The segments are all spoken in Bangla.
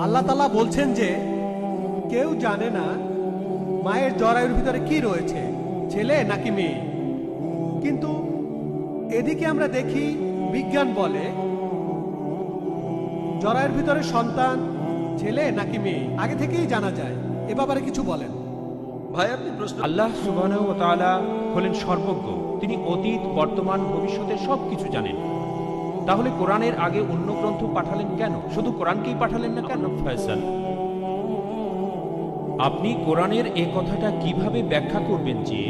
আল্লাহ তাআলা বলছেন যে কেউ জানে না মায়ের জরায়ুর ভিতরে কি রয়েছে, ছেলে নাকি মেয়ে। কিন্তু এদিকে আমরা দেখি বিজ্ঞান বলে জরায়ুর ভিতরে সন্তান ছেলে নাকি মেয়ে আগে থেকেই জানা যায়। এ ব্যাপারে কিছু বলেন ভাই। আপনি প্রশ্ন আল্লাহ সুবহানাহু ওয়া তাআলা হলেন সর্বজ্ঞ। তিনি অতীত, বর্তমান, ভবিষ্যতের সবকিছু জানেন। তাহলে কোরআনের আগে অন্য গ্রন্থ পাঠালেন কেন? শুধু কোরআনকেই পাঠালেন না কেন? ফয়সাল, আপনি কোরআনের এই কথাটা কিভাবে ব্যাখ্যা করবেন যে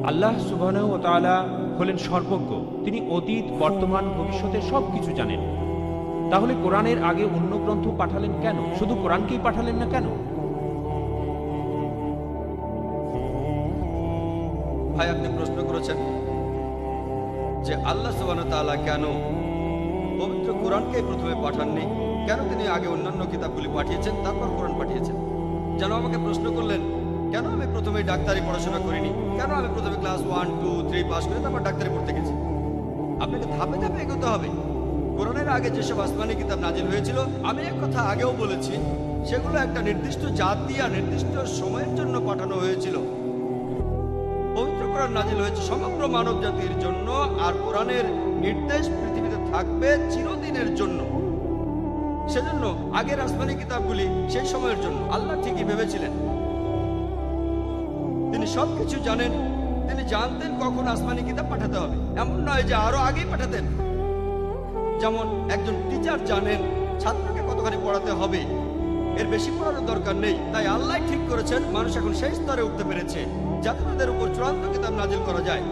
আল্লাহ সুবহানাহু ওয়া তাআলা হলেন সর্বজ্ঞ, তিনি অতীত, বর্তমান, ভবিষ্যতের সবকিছু জানেন। তাহলে কোরআনের আগে অন্য গ্রন্থ পাঠালেন কেন? শুধু কোরআনকেই পাঠালেন না কেন? ভাই, আপনি প্রশ্ন করেছেন যে আল্লাহ সুবহানাহু ওয়া তাআলা কেন পবিত্র কোরআনকে প্রথমে পাঠাননি, কেন তিনি আগে অন্যান্য কিতাবগুলি পাঠিয়েছেন তারপর কোরআন পাঠিয়েছেন। যেন আমাকে প্রশ্ন করলেন কেন আমি প্রথমে ডাক্তারি পড়াশোনা করিনি, কেন আমি প্রথমে ক্লাস 1, 2, 3 পাস করে তারপর ডাক্তারি পড়তে গেছি। আপনাকে ধাপে ধাপে এগোতে হবে। কোরআনের আগে যেসব আসমানি কিতাব নাজিল হয়েছিল, আমি এক কথা আগেও বলেছি, সেগুলো একটা নির্দিষ্ট জাতি আর নির্দিষ্ট সময়ের জন্য পাঠানো হয়েছিল। পবিত্র কোরআন নাজিল হয়েছে সমগ্র মানব জাতির জন্য, আর কোরআনের নির্দেশ পৃথিবীতে থাকবে চিরদিনের জন্য। সেজন্য আগের আসমানি কিতাবগুলি সেই সময়ের জন্য। আল্লাহ ঠিকই ভেবেছিলেন, তিনি সবকিছু জানেন। তিনি জানতেন কখন আসমানি কিতাব পাঠাতে হবে। এমন নয় যে আরো আগেই পাঠাতেন। যেমন একজন টিচার জানেন ছাত্রকে কতখানি পড়াতে হবে, এর বেশি পড়ানোর দরকার নেই। তাই আল্লাহ ঠিক করেছেন মানুষ এখন সেই স্তরে উঠতে পেরেছে যাতে তাদের উপর চূড়ান্ত কিতাব নাজিল করা যায়।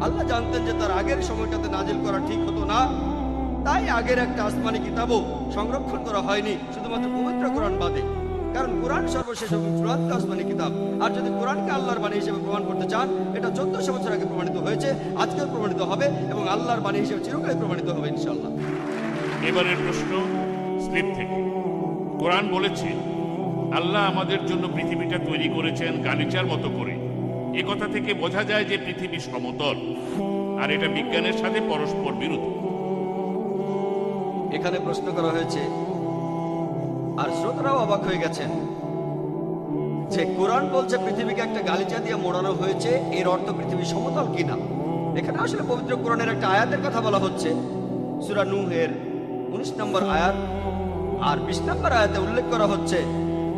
আল্লাহ জানতেন যে তার আগের সময়টাতে নাজিল করা ঠিক হতো না, তাই আগের একটা আসমানি কিতাবও সংরক্ষণ করা হয়নি, শুধুমাত্র পবিত্র কোরআন বাদে। কারণ কোরআন সর্বশেষ এবং চূড়ান্ত আসমানি কিতাব। আর যদি কোরআনকে আল্লাহর বাণী হিসেবে প্রমাণ করতে চান, এটা 1400 বছর আগে প্রমাণিত হয়েছে, আজকেও প্রমাণিত হবে এবং আল্লাহর বাণী হিসেবে চিরকালই প্রমাণিত হবে ইনশাআল্লাহ। এবারের প্রশ্ন স্লিপ থেকে। কোরআন বলেছে আল্লাহ আমাদের জন্য পৃথিবীটা তৈরি করেছেন গালিচার মতো করে। এ কথা থেকে বোঝা যায় যে পৃথিবী সমতল, আর এটা বিজ্ঞানের সাথে পরস্পর বিরোধী। এখানে প্রশ্ন করা হয়েছে, আর শ্রোতারাও অবাক হয়ে গেছেন, যে কোরআন বলছে পৃথিবীকে একটা গালিচা দিয়ে মোড়ানো হয়েছে, এর অর্থ পৃথিবী সমতল কিনা। এখানে আসলে পবিত্র কোরআনের একটা আয়াতের কথা বলা হচ্ছে, সূরা নূহের 19 নম্বর আয়াত আর 20 নম্বর আয়াতে উল্লেখ করা হচ্ছে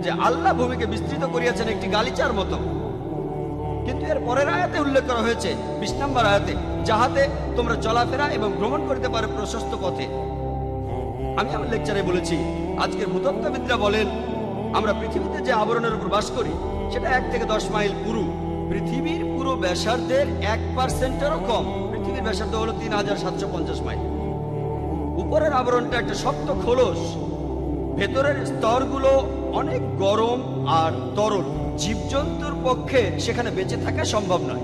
যে আল্লাহ ভূমিকে বিস্তৃত করিয়াছেন একটি গালিচার মতো। কিন্তু এর পরের আয়াতে উল্লেখ করা হয়েছে 20 নম্বর আয়াতে, যাহাতে তোমরা চলাফেরা এবং ভ্রমণ করতে পারো প্রশস্ত পথে। আমি আমার লেকচারে বলেছি, আজকের ভূতত্ত্ববিদরা বলেন আমরা পৃথিবীতে যে আবরণের উপর বাস করি সেটা 1 থেকে 10 মাইল পুরু। পৃথিবীর পুরো ব্যাসার্ধের 1%-এরও কম। পৃথিবীর ব্যাসার্ধ হলো 3750 মাইল। উপরের আবরণটা একটা শক্ত খোলস, ভেতরের স্তরগুলো অনেক গরম আর তরল। জীবজন্তুর পক্ষে সেখানে বেঁচে থাকা সম্ভব নয়।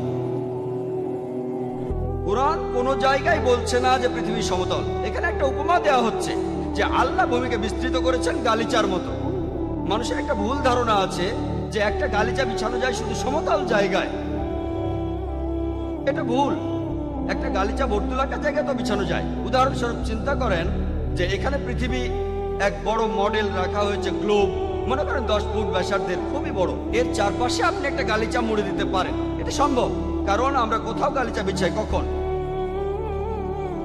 কোরআন কোন জায়গায় বলছে না যে পৃথিবী সমতল। এখানে একটা উপমা দেওয়া হচ্ছে যে আল্লাহ ভূমিকে বিস্তৃত করেছেন গালিচার মতো। মানুষের একটা ভুল ধারণা আছে যে একটা গালিচা বিছানো যায় শুধু সমতল জায়গায়। এটা ভুল। একটা গালিচা বর্তুলাকার জায়গায় তো বিছানো যায়। উদাহরণস্বরূপ চিন্তা করেন যে এখানে পৃথিবী এক বড় মডেল রাখা হয়েছে, গ্লোব, মনে করেন 10 ফুট ব্যাসার্ধের, খুবই বড়। এর চারপাশে আপনি একটা গালিচা মুড়ে দিতে পারেন। এটা সম্ভব, কারণ আমরা কোথাও গালিচা বিছাই কখন?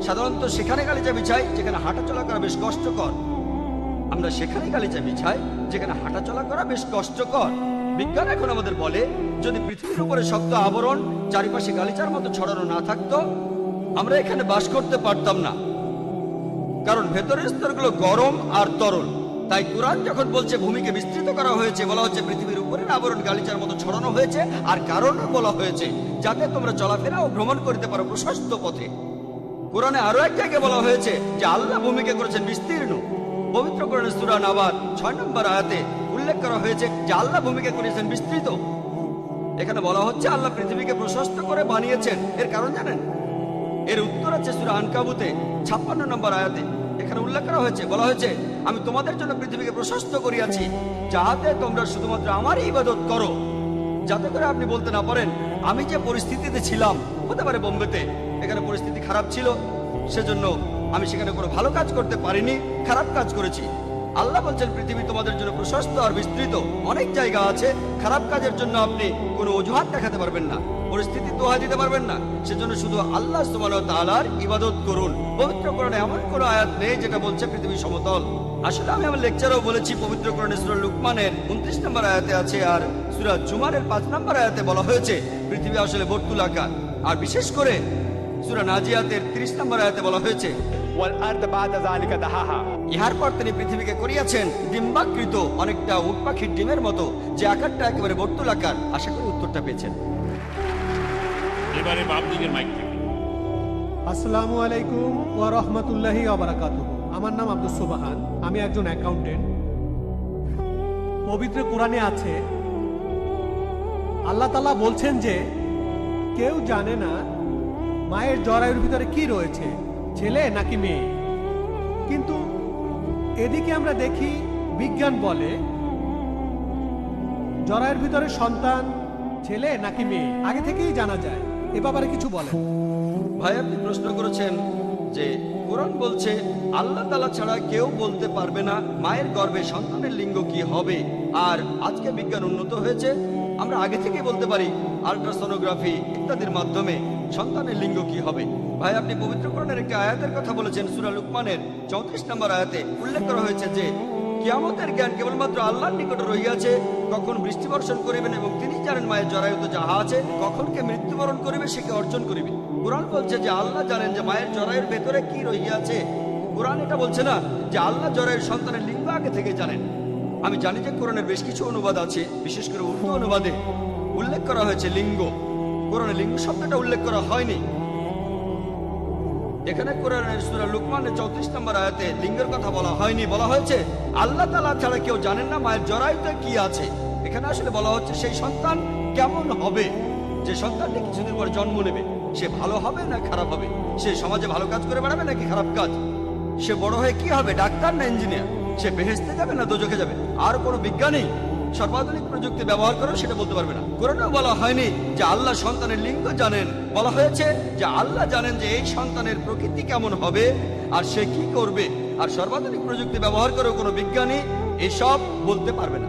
সাধারণত সেখানে গালিচা বিছাই যেখানে হাঁটা চলা করা বেশ কষ্টকর। আমরা সেখানে গালিচা বিছাই যেখানে হাঁটা চলা করা বেশ কষ্টকর। বিজ্ঞান এখন আমাদের বলে, যদি পৃথিবীর উপরে শক্ত আবরণ চারিপাশে গালিচার মতো ছড়ানো না থাকতো, আমরা এখানে বাস করতে পারতাম না। কারণ ভেতরের স্তরগুলো গরম আর তরল। তাই কোরআন যখন বলছে ভূমিকে বিস্তৃত করা হয়েছে, বলা হচ্ছে পৃথিবীর উপরের আবরণ গালিচার মতো ছড়ানো হয়েছে, আর কারণও বলা হয়েছে যাতে তোমরা চলাফেরা ও ভ্রমণ করতে পারো প্রশস্ত পথে। কোরআনে আরো এক জায়গায় বলা হয়েছে যে আল্লাহ ভূমিকে করেছেন বিস্তীর্ণ। পবিত্র কোরআনের সূরা নাবার 6 নম্বর আয়াতে উল্লেখ করা হয়েছে যে আল্লাহ ভূমিকে করেছেন বিস্তৃত। এখানে বলা হচ্ছে আল্লাহ পৃথিবীকে প্রশস্ত করে বানিয়েছেন। এর কারণ জানেন? এর উত্তর আছে সূরা আনকাবুতে 56 নম্বর আয়াতে। এখানে উল্লেখ করা হয়েছে, বলা হয়েছে আমি তোমাদের জন্য পৃথিবীকে প্রশস্ত করিয়াছি যাহাতে তোমরা শুধুমাত্র আমারই ইবাদত করো। যাতে করে আপনি বলতে না পারেন আমি যে পরিস্থিতিতে ছিলাম, হতে পারে বোম্বেতে, এখানে পরিস্থিতি খারাপ ছিল, সেজন্য আমি সেখানে কোনো ভালো কাজ করতে পারিনি, খারাপ কাজ করেছি। আল্লাহ বলছেন পৃথিবী তোমাদের জন্য প্রশস্ত আর বিস্তৃত, অনেক জায়গা আছে। খারাপ কাজের জন্য আপনি কোনো অজুহাত দেখাতে পারবেন না, পরিস্থিতি দোহা দিতে পারবেন না। সেজন্য শুধু আল্লাহ সুবহানাহু ওয়া তাআলার ইবাদত করুন। পবিত্র কোরআনে এমন কোনো আয়াত নেই যেটা বলছে পৃথিবী সমতল। আসলে আমি আমার লেকচারেও বলেছি, পবিত্র কোরআনে সূরা লুকমানের 29 নম্বর আয়াতে আছে, আর সূরা জুমারের 5 নম্বর আয়াতে বলা হয়েছে পৃথিবী আসলে বর্তুলাকার। আর বিশেষ করে সূরা নাজিয়াতের 30 নম্বর আয়াতে বলা হয়েছে, والأرض بعد ذلك دحاها ইহার পর তিনি পৃথিবীকে করিয়াছেন ডিম্বাকৃত, অনেকটা উট পাখির ডিমের মতো, যে আকারটা একেবারে বর্তুলাকার। আশা করি উত্তরটা পেয়েছেন। এবারে বাম দিকের মাইক থেকে। আসসালামু আলাইকুম ওয়া রাহমাতুল্লাহি ওয়া বারাকাতুহু। আমার নাম আব্দুস সুবহান, আমি একজন অ্যাকাউন্টেন্ট। পবিত্র কোরআনে আছে, আল্লাহ তাআলা বলছেন যে কেউ জানে না মায়ের জরায়ুর ভিতরে কি রয়েছে, ছেলে নাকি মেয়ে। কিন্তু এদিকে আমরা দেখি বিজ্ঞান বলে জরায়ুর ভিতরে সন্তান ছেলে নাকি মেয়ে আগে থেকেই জানা যায়। এ ব্যাপারে কিছু বলেন। ভাই, আপনি প্রশ্ন করেছেন যে কোরআন বলছে আল্লাহ তাআলা ছাড়া কেউ বলতে পারবে না মায়ের গর্ভে সন্তানের লিঙ্গ কি হবে। আর আজকে বিজ্ঞান উন্নত হয়েছে, আমরা আগে থেকে বলতে পারি আল্ট্রাসোনোগ্রাফি ইত্যাদির মাধ্যমে সন্তানের লিঙ্গ কি হবে। ভাই, আপনি পবিত্র কোরআনের একটি আয়াতের কথা বলেছেন, সূরা লুকমানের 34 নম্বর আয়াতে উল্লেখ করা হয়েছে যে কিয়ামতের জ্ঞান কেবলমাত্র আল্লাহর নিকটে রহিয়াছে, কখন বৃষ্টি বর্ষণ করিবেন এবং তিনি জানেন মায়ের জরায়ুতে যাহা আছে, কখন কে মৃত্যুবরণ করিবে সে কে অর্জন করিবে। কোরআন বলছে যে আল্লাহ জানেন যে মায়ের জরায়ুর ভেতরে কি রহিয়াছে। কোরআন এটা বলছে না যে আল্লাহ জরায়ুর সন্তানের লিঙ্গ আগে থেকে জানেন। আমি জানি যে কোরআনের বেশ কিছু অনুবাদ আছে, বিশেষ করে উর্দু অনুবাদে উল্লেখ করা হয়েছে লিঙ্গ। কোরআনে লিঙ্গ শব্দটা উল্লেখ করা হয়নি। এখানে কোরআনের সূরা লুকমানের 34 নম্বর আয়াতে লিঙ্গের কথা বলা হয়নি, বলা হয়েছে আল্লাহ তাআলা ছাড়া কেউ জানেন না মায়ের জরায়ুতে কি আছে। এখানে আসলে বলা হচ্ছে সেই সন্তান কেমন হবে, যে সন্তানটি কিছুদিন পর জন্ম নেবে, সে ভালো হবে না খারাপ হবে, সে সমাজে ভালো কাজ করে বেড়াবে নাকি খারাপ কাজ, সে বড় হয়ে কি হবে, ডাক্তার না ইঞ্জিনিয়ার, সে বেহেশতে যাবে না দোজখে যাবে। আর কোনো বিজ্ঞানী সর্বাধুনিক প্রযুক্তি ব্যবহার করে সেটা বলতে পারবে না। কোরআনেও বলা হয়নি যে আল্লাহ সন্তানের লিঙ্গ জানেন, বলা হয়েছে যে আল্লাহ জানেন যে এই সন্তানের প্রকৃতি কেমন হবে আর সে কি করবে। আর সর্বাধুনিক প্রযুক্তি ব্যবহার করে কোনো বিজ্ঞানী এসব বলতে পারবে না।